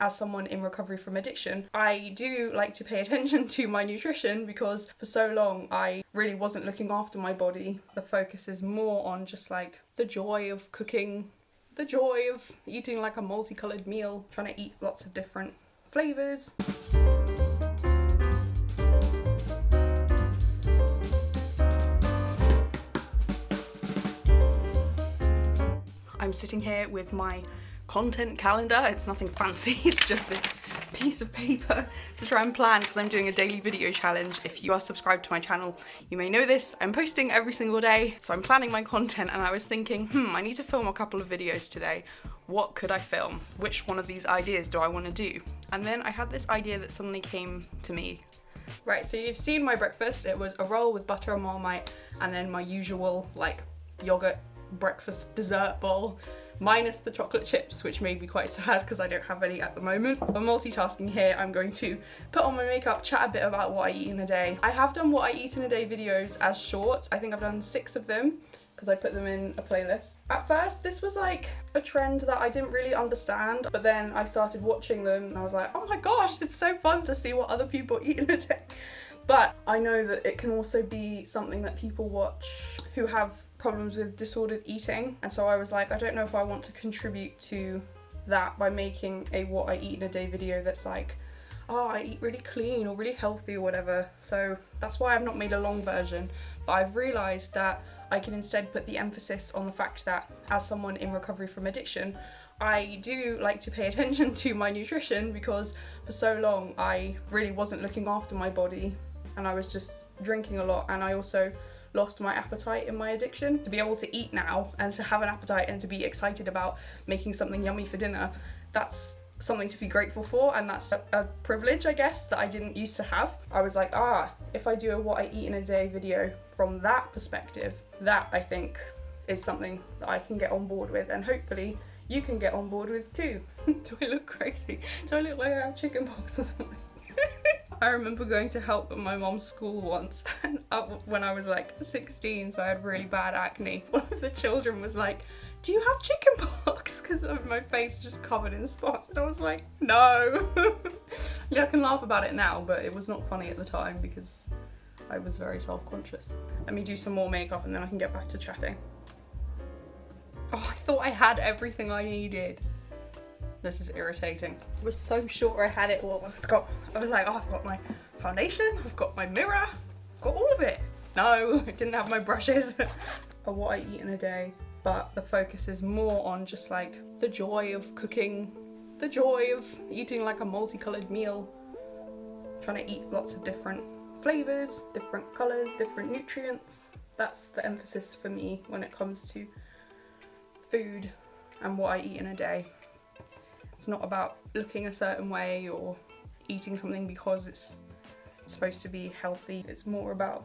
as someone in recovery from addiction, I do like to pay attention to my nutrition because for so long I really wasn't looking after my body. The focus is more on just like the joy of cooking, the joy of eating like a multicolored meal, trying to eat lots of different flavors. I'm sitting here with my content calendar. It's nothing fancy, it's just this piece of paper to try and plan because I'm doing a daily video challenge. If you are subscribed to my channel, you may know this. I'm posting every single day, so I'm planning my content and I was thinking, I need to film a couple of videos today. What could I film? Which one of these ideas do I want to do? And then I had this idea that suddenly came to me. Right, so you've seen my breakfast. It was a roll with butter and Marmite and then my usual like yogurt breakfast dessert bowl, minus the chocolate chips, which made me quite sad because I don't have any at the moment. I'm multitasking here. I'm going to put on my makeup, chat a bit about what I eat in a day. I have done what I eat in a day videos as shorts. I think I've done 6 of them because I put them in a playlist. At first, this was like a trend that I didn't really understand, but then I started watching them and I was like, oh my gosh, it's so fun to see what other people eat in a day. But I know that it can also be something that people watch who have problems with disordered eating, and so I was like, I don't know if I want to contribute to that by making a what I eat in a day video that's like, oh, I eat really clean or really healthy or whatever. So that's why I've not made a long version, but I've realised that I can instead put the emphasis on the fact that as someone in recovery from addiction, I do like to pay attention to my nutrition because for so long I really wasn't looking after my body and I was just drinking a lot, and I also lost my appetite in my addiction. To be able to eat now and to have an appetite and to be excited about making something yummy for dinner, that's something to be grateful for, and that's a privilege, I guess, that I didn't used to have. I was like, if I do a what I eat in a day video from that perspective, that I think is something that I can get on board with, and hopefully you can get on board with too. Do I look crazy? Do I look like I have chickenpox or something? I remember going to help at my mom's school once and when I was like 16, so I had really bad acne. One of the children was like, do you have chickenpox? Because my face just covered in spots, and I was like, no. Yeah, I can laugh about it now, but it was not funny at the time because I was very self-conscious. Let me do some more makeup and then I can get back to chatting. Oh, I thought I had everything I needed. This is irritating. I was so sure I had it all. I was like, oh, I've got my foundation, I've got my mirror, I've got all of it. No, I didn't have my brushes. Or what I eat in a day, but the focus is more on just like the joy of cooking, the joy of eating like a multicolored meal, trying to eat lots of different flavors, different colors, different nutrients. That's the emphasis for me when it comes to food and what I eat in a day. It's not about looking a certain way or eating something because it's supposed to be healthy. It's more about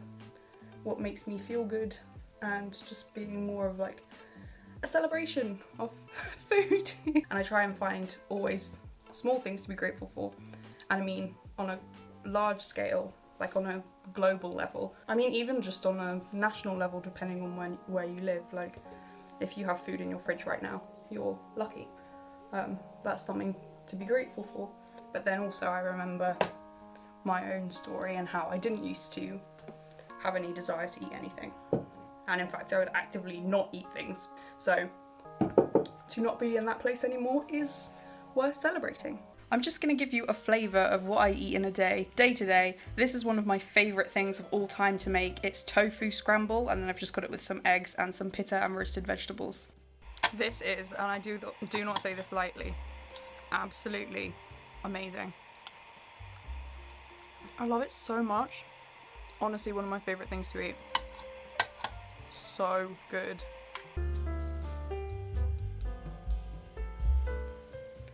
what makes me feel good and just being more of like a celebration of food. And I try and find always small things to be grateful for. And I mean on a large scale, like on a global level. I mean even just on a national level, depending on where you live. Like if you have food in your fridge right now, you're lucky. That's something to be grateful for. But then also I remember my own story and how I didn't used to have any desire to eat anything. And in fact I would actively not eat things. So to not be in that place anymore is worth celebrating. I'm just going to give you a flavour of what I eat in a day to day. This is one of my favourite things of all time to make. It's tofu scramble, and then I've just got it with some eggs and some pitta and roasted vegetables. This is, and I do not say this lightly, absolutely amazing. I love it so much. Honestly, one of my favourite things to eat. So good.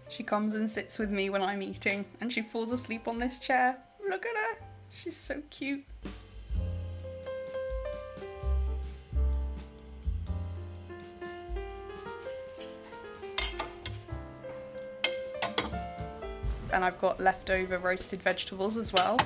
She comes and sits with me when I'm eating, and she falls asleep on this chair. Look at her. She's so cute. And I've got leftover roasted vegetables as well.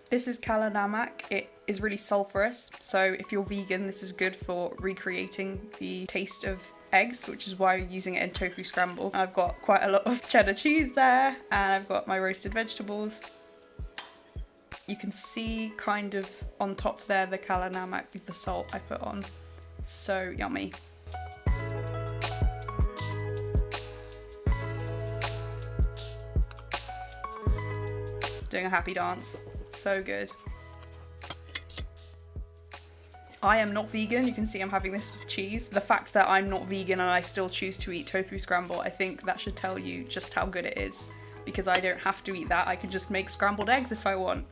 This is kale namak. It is really sulfurous, so if you're vegan, this is good for recreating the taste of eggs, which is why I'm using it in tofu scramble. I've got quite a lot of cheddar cheese there, and I've got my roasted vegetables. You can see kind of on top there the kale namak with the salt I put on. So yummy. Doing a happy dance. So good. I am not vegan. You can see I'm having this with cheese. The fact that I'm not vegan and I still choose to eat tofu scramble, I think that should tell you just how good it is. Because I don't have to eat that. I can just make scrambled eggs if I want.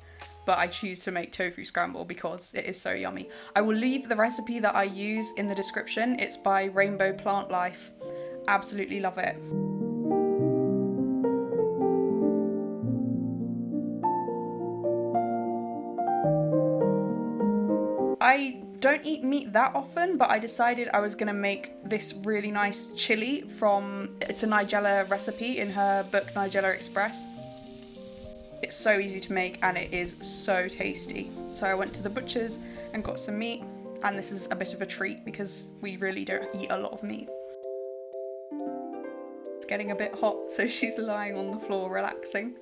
But I choose to make tofu scramble because it is so yummy. I will leave the recipe that I use in the description. It's by Rainbow Plant Life. Absolutely love it. I don't eat meat that often, but I decided I was gonna make this really nice chili from, it's a Nigella recipe in her book Nigella Express. It's so easy to make and it is so tasty. So I went to the butcher's and got some meat, and this is a bit of a treat because we really don't eat a lot of meat. It's getting a bit hot, so she's lying on the floor relaxing.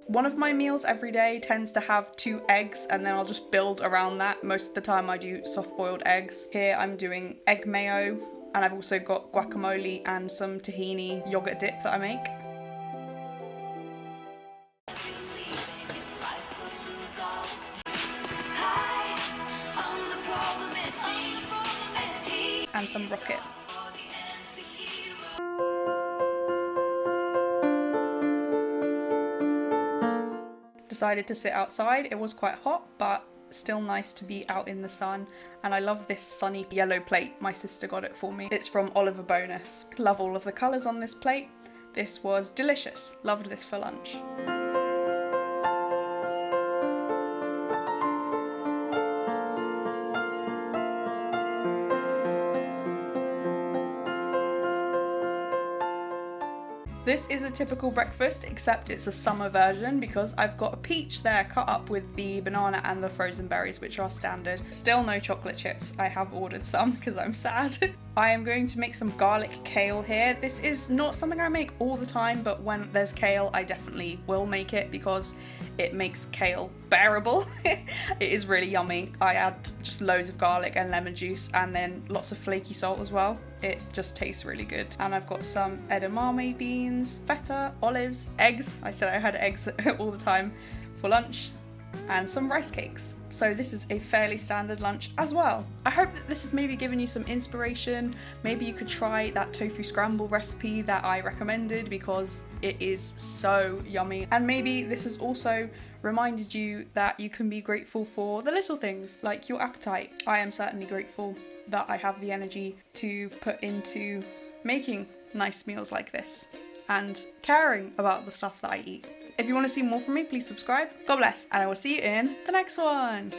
One of my meals every day tends to have 2 eggs, and then I'll just build around that. Most of the time I do soft-boiled eggs. Here I'm doing egg mayo, and I've also got guacamole and some tahini yogurt dip that I make. And some rocket. Decided to sit outside. It was quite hot, but still nice to be out in the sun. And I love this sunny yellow plate. My sister got it for me. It's from Oliver Bonus. Love all of the colours on this plate. This was delicious. Loved this for lunch. This is a typical breakfast, except it's a summer version because I've got a peach there cut up with the banana and the frozen berries, which are standard. Still no chocolate chips. I have ordered some because I'm sad. I am going to make some garlic kale here. This is not something I make all the time, but when there's kale, I definitely will make it because it makes kale bearable. It is really yummy. I add just loads of garlic and lemon juice and then lots of flaky salt as well. It just tastes really good. And I've got some edamame beans, feta, olives, eggs. I said I had eggs all the time for lunch, and some rice cakes. So this is a fairly standard lunch as well. I hope that this has maybe given you some inspiration. Maybe you could try that tofu scramble recipe that I recommended because it is so yummy. And maybe this has also reminded you that you can be grateful for the little things like your appetite. I am certainly grateful that I have the energy to put into making nice meals like this and caring about the stuff that I eat. If you want to see more from me, please subscribe. God bless, and I will see you in the next one.